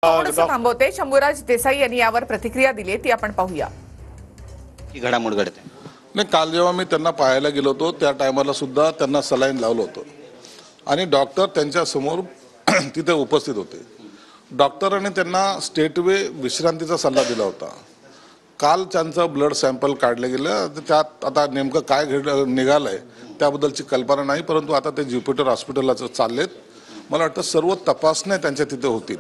थोडंसं थांबवते. शंभूराज देसाई यांनी यावर प्रतिक्रिया दिली, ती आपण पाहूया. ही घडामोड घडते. नाही, काल जेव्हा मी त्यांना पाहायला गेलो होतो त्या टायमाला सुद्धा त्यांना सलाईन लावलं होतं आणि डॉक्टर त्यांच्या समोर तिथे उपस्थित होते. डॉक्टरांनी त्यांना स्टेटवे विश्रांतीचा सल्ला दिला होता. काल त्यांचं ब्लड सॅम्पल काढलं गेलं, त्यात आता नेमकं काय निघालंय त्याबद्दलची कल्पना नाही, परंतु आता ते ज्युपिटर हॉस्पिटलला चाललेत. मला वाटतं सर्व तपासण्या त्यांच्या तिथे होतील.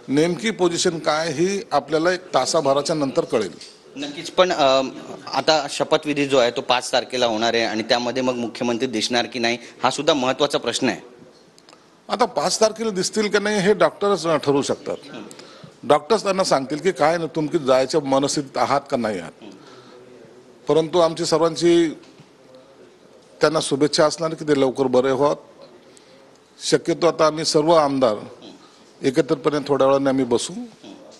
नेमकी पोझिशन काय ही आपल्याला एक तासाभराच्या नंतर कळेल. नक्कीच. पण आता शपथविधी जो आहे तो 5 तारखेला होणार आहे आणि त्यामध्ये मग मुख्यमंत्री दिसणार की नाही हा सुद्धा महत्त्वाचा प्रश्न आहे. आता 5 तारखेला दिसतील की नाही हे डॉक्टरच ठरवू शकतात. डॉक्टर्स त्यांना सांगतील की काय तुम्ही जायच्या मनस्थितीत आहात का नाही आहात. परंतु आमची सर्वांची त्यांना शुभेच्छा असणार की ते लवकर बरे व्हात. शक्यतो आता आम्ही सर्व आमदार एकत्रितपणे थोड्या वेळाने आम्ही बसू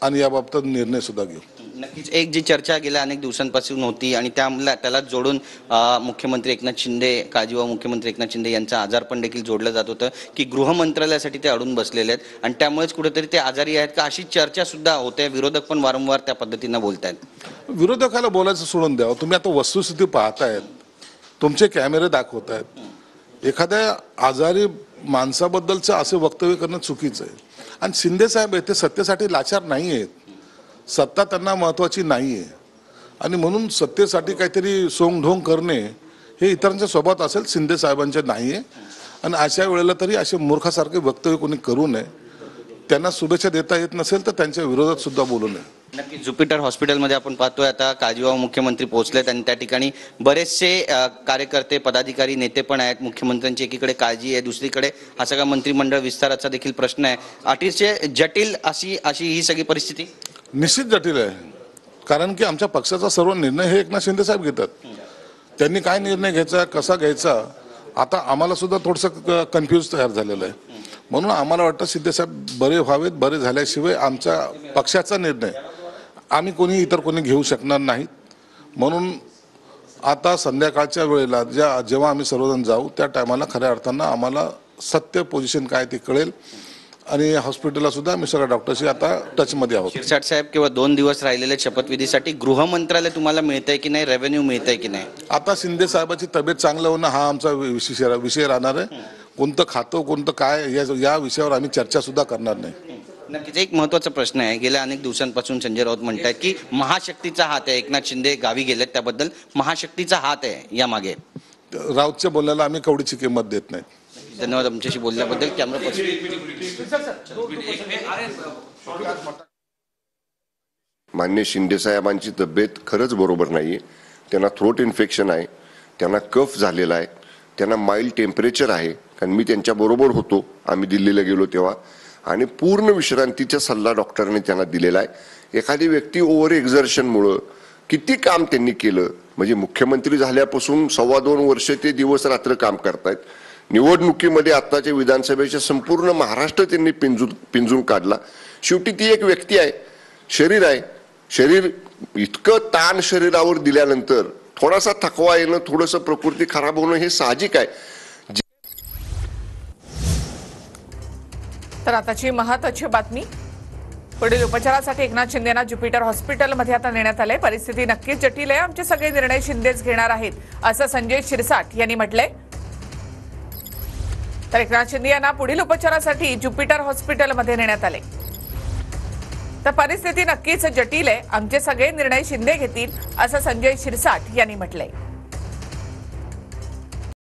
आणि याबाबत निर्णय सुद्धा घेऊ. नक्कीच. एक जी चर्चा गेल्या अनेक दिवसांपासून होती आणि त्याला जोडून मुख्यमंत्री एकनाथ शिंदे, काळजीवाहू मुख्यमंत्री एकनाथ शिंदे यांचा आजार पण देखील जोडलं जात होतं की गृह मंत्रालयासाठी ते अडून बसलेले आहेत आणि त्यामुळेच कुठेतरी ते आजारी आहेत का अशी चर्चा सुद्धा होते. विरोधक पण वारंवार त्या पद्धतीनं बोलतायत. विरोधकाला बोलायचं सोडून द्यावं. तुम्ही आता वस्तुस्थिती पाहतायत, तुमचे कॅमेरे दाखवतायत. एखाद्या आजारी माणसाबद्दलचं असे वक्तव्य करणं चुकीचं आहे. आणि शिंदे साहेब ते सत्तेसाठी लाचार नाही आहेत. सत्ता त्यांना महत्वाची नाही आहे आणि म्हणून सत्तेसाठी काहीतरी सोंगढोंग करणे हे इतरांच्या स्वभावात असेल, शिंदे साहेबांचे नाही आहे. आणि अशा वेळेला तरी असे मूर्खासारखे वक्तव्य कोणी करू नये. त्यांना शुभेच्छा देता येत नसेल तर त्यांच्या विरोधात सुद्धा बोलू नये. नक्की. ज्युपिटर हॉस्पिटलमध्ये आपण पाहतोय आता काळजीवाहू मुख्यमंत्री पोहोचलेत आणि त्या ठिकाणी बरेचसे कार्यकर्ते, पदाधिकारी, नेते पण आहेत. मुख्यमंत्र्यांची एकीकडे काळजी आहे, दुसरीकडे हा सगळा मंत्रिमंडळ विस्ताराचा देखील प्रश्न आहे. अतिशय जटिल अशी ही सगळी परिस्थिती निश्चित जटिल आहे. कारण की आमच्या पक्षाचा सर्व निर्णय हे एकनाथ शिंदे साहेब घेतात. त्यांनी काय निर्णय घ्यायचा, कसा घ्यायचा, आता आम्हाला सुद्धा थोडंसं कन्फ्यूज तयार झालेलं आहे. म्हणून आम्हाला वाटतं शिंदे साहेब बरे व्हावेत. बरे झाल्याशिवाय आमच्या पक्षाचा निर्णय आम्ही इतर कोणी घेऊ शकणार नाहीत. म्हणून आता संध्याकाळच्या वेळेला जेव्हा आम्ही सर्वजण जाऊ त्या टायमाला खऱ्या अर्थानं आम्हाला सत्य पोझिशन काय ते कळेल. आणि हॉस्पिटलला सुद्धा आम्ही सगळ्या डॉक्टरशी आता टचमध्ये आहोत. शिरसाट साहेब, केवळ 2 दिवस राहिलेले शपथविधीसाठी गृह मंत्रालय तुम्हाला मिळतंय की नाही, रेव्हेन्यू मिळतंय की नाही? आता शिंदे साहेबांची तब्येत चांगलं होणं हा आमचा विषय राहणार आहे. कोणतं खातं कोणतं काय या विषयावर आम्ही चर्चा सुद्धा करणार नाही. नक्कीच. एक महत्त्वाचा प्रश्न आहे. गेल्या अनेक दिवसांपासून संजय राऊत म्हणतात की महाशक्तीचा हात आहे. एकनाथ शिंदे गावी गेलेत त्याबद्दल महाशक्तीचा हात आहे यामागे. राऊतच्या बोलण्याला आम्ही कवडीची किंमत देत नाही. धन्यवाद आमच्याशी बोलल्याबद्दल. कॅमेरा पर्सन मान्य शिंदे साहेबांची तब्येत खरंच बरोबर नाहीये. त्यांना थ्रोट इन्फेक्शन आहे, त्यांना कफ झालेला आहे, त्यांना माइल्ड टेम्परेचर आहे. कारण मी त्यांच्याबरोबर होतो, आम्ही दिल्लीला गेलो तेव्हा, आणि पूर्ण विश्रांतीचा सल्ला डॉक्टरांनी त्यांना दिलेला आहे. एखादी व्यक्ती ओव्हर एक्झर्शनमुळं किती काम त्यांनी केलं, म्हणजे मुख्यमंत्री झाल्यापासून 2.25 वर्ष ते दिवस रात्र काम करतायत. निवडणुकीमध्ये आत्ताच्या विधानसभेच्या संपूर्ण महाराष्ट्र त्यांनी पिंजून काढला. शेवटी ती एक व्यक्ती आहे, शरीर आहे. शरीर इतकं ताण शरीरावर दिल्यानंतर थोडासा थकवा येणं, थोडंसं प्रकृती खराब होणं हे साहजिक आहे. तर आताची महत्त्वाची बातमी. पुढील उपचारासाठी एकनाथ शिंदेना ज्युपिटर हॉस्पिटलमध्ये आता नेण्यात आले. परिस्थिती नक्कीच जटिल आहे. आमचे सगळे निर्णय शिंदेच घेणार आहेत असं संजय शिरसाट यांनी म्हटलंय. तर एकनाथ शिंदे यांना पुढील उपचारासाठी ज्युपिटर हॉस्पिटलमध्ये नेण्यात आले. तर परिस्थिती नक्कीच जटिल आहे. आमचे सगळे निर्णय शिंदे घेतील असं संजय शिरसाट यांनी म्हटलंय.